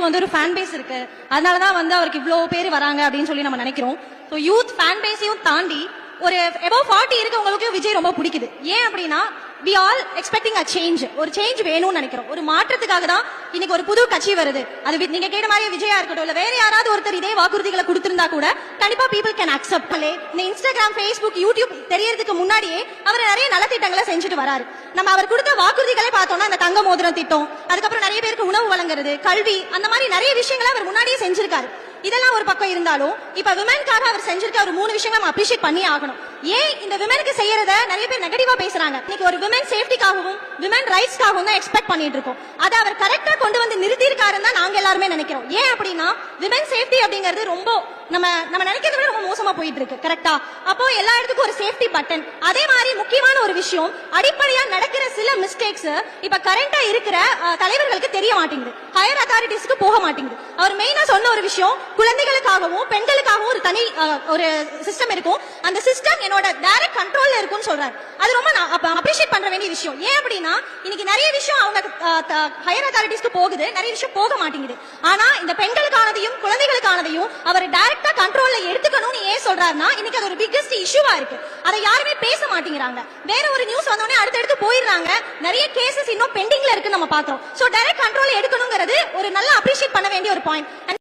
அவருக்கு வந்து ஒரு ஃபேன் பேஸ் இருக்கு, அதனாலதான் வந்து அவருக்கு இவ்வளவு பேர் வராங்க அப்படின்னு சொல்லி நம்ம நினைக்கிறோம். ஸோ யூத் ஃபேன் பேஸையும் தாண்டி ஒரு above 40 இருக்கவங்களுக்கு விஜய் ரொம்ப பிடிக்குது. ஏன் அப்படின்னா we all expecting a change. ஒரு சேஞ்ச் வேணும்னு நினைக்கிறோம். ஒரு மாற்றத்துக்காக தான் இன்னைக்கு ஒரு புது கட்சி வருது. அது நீங்க கேட்ட மாதிரி விஜயா இருக்கட்டும் இல்ல வேற யாராவது ஒருத்தர் இதே வாக்குறுதிகளை கொடுத்திருந்தா கூட கண்டிப்பா people can accept. இந்த இன்ஸ்டாகிராம், Facebook, யூடியூப் தெரியறதுக்கு முன்னாடியே அவர் நிறைய நலத்திட்டங்களை செஞ்சுட்டு வராரு. நம்ம அவர் கொடுத்த வாக்குறுதிகளை பார்த்தோம்னா இந்த தங்க மோதிரம் திட்டம், அதுக்கப்புறம் நிறைய பேருக்கு உணவு வழங்குறது, கல்வி, அந்த மாதிரி நிறைய விஷயங்களை அவர் முன்னாடியே செஞ்சிருக்காரு. இதெல்லாம் ஒரு பக்கம் இருந்தாலும் இப்ப விமனுக்காக அவர் செஞ்சிருக்க ஒரு 3 விஷயங்களை நம்ம அப்ரிஷியேட் பண்ணி ஆகணும். ஏன் இந்த விமனுக்கு செய்யறத நிறைய பேர் நெகட்டிவா பேசுறாங்க. இன்னைக்கு ஒரு விமன் சேஃப்டிக்காகவும் விமன் ரைட்ஸ்க்காகவும் தான் எக்ஸ்பெக்ட் பண்ணிட்டு இருக்கோம். அதை அவர் கரெக்டா கொண்டு வந்து நிறுத்தி இருக்காருன்னு தான் நாங்க எல்லாருமே நினைக்கிறோம். ஏன் அப்படின்னா விமன் சேஃப்டி அப்படிங்கிறது ரொம்ப நம்ம நினைக்கிறத விட ரொம்ப மோசமா போயிட்டு இருக்கு. கரெக்டா? அப்போ எல்லா இடத்துக்கும் ஒரு சேஃப்டி பட்டன். அதே மாதிரி முக்கியமான ஒரு விஷயம், அடிப்படையா நடக்கிற சில மிஸ்டேக்ஸ் இப்ப கரண்டா இருக்கிற தலைவர்களுக்கு தெரிய மாட்டேங்குது, ஹையர் அத்தாரிட்டிஸ்க்கு போக மாட்டேங்குது. அவர் மெயினா சொன்ன ஒரு விஷயம், குழந்தைகளுக்காகவும் பெண்களுக்காகவும் ஒரு தனி ஒரு சிஸ்டம் இருக்கும், அந்த சிஸ்டம் என்னோட டைரக்ட் கண்ட்ரோல்ல இருக்கும்னு சொல்றாரு. அது ரொம்ப அப்ரிஷியேட் பண்ற வேண்டிய விஷயம். ஏன் அப்படின்னா இன்னைக்கு நிறைய விஷயம் அவங்க ஹையர் அத்தாரிட்டிஸ்க்கு போகுது, நிறைய விஷயம் போக மாட்டேங்குது. ஆனா இந்த பெண்களுக்கானதையும் குழந்தைகளுக்கானதையும் அவர் டைரக்டா கண்ட்ரோல்ல எடுத்துக்கணும்னு ஏன் சொல்றாருன்னா இன்னைக்கு அது ஒரு பிக்கஸ்ட் இஷ்யூவா இருக்கு. அதை யாருமே பேச மாட்டேங்கிறாங்க. வேற ஒரு நியூஸ் வந்தோடனே அடுத்தடுத்து போயிடுறாங்க. நிறைய கேசஸ் இன்னும் பெண்டிங்ல இருக்கு நம்ம பாக்குறோம். சோ டைரக்ட் கண்ட்ரோல் எடுக்கணுங்கிறது ஒரு நல்ல அப்ரிஷியேட் பண்ண வேண்டிய ஒரு பாயிண்ட்.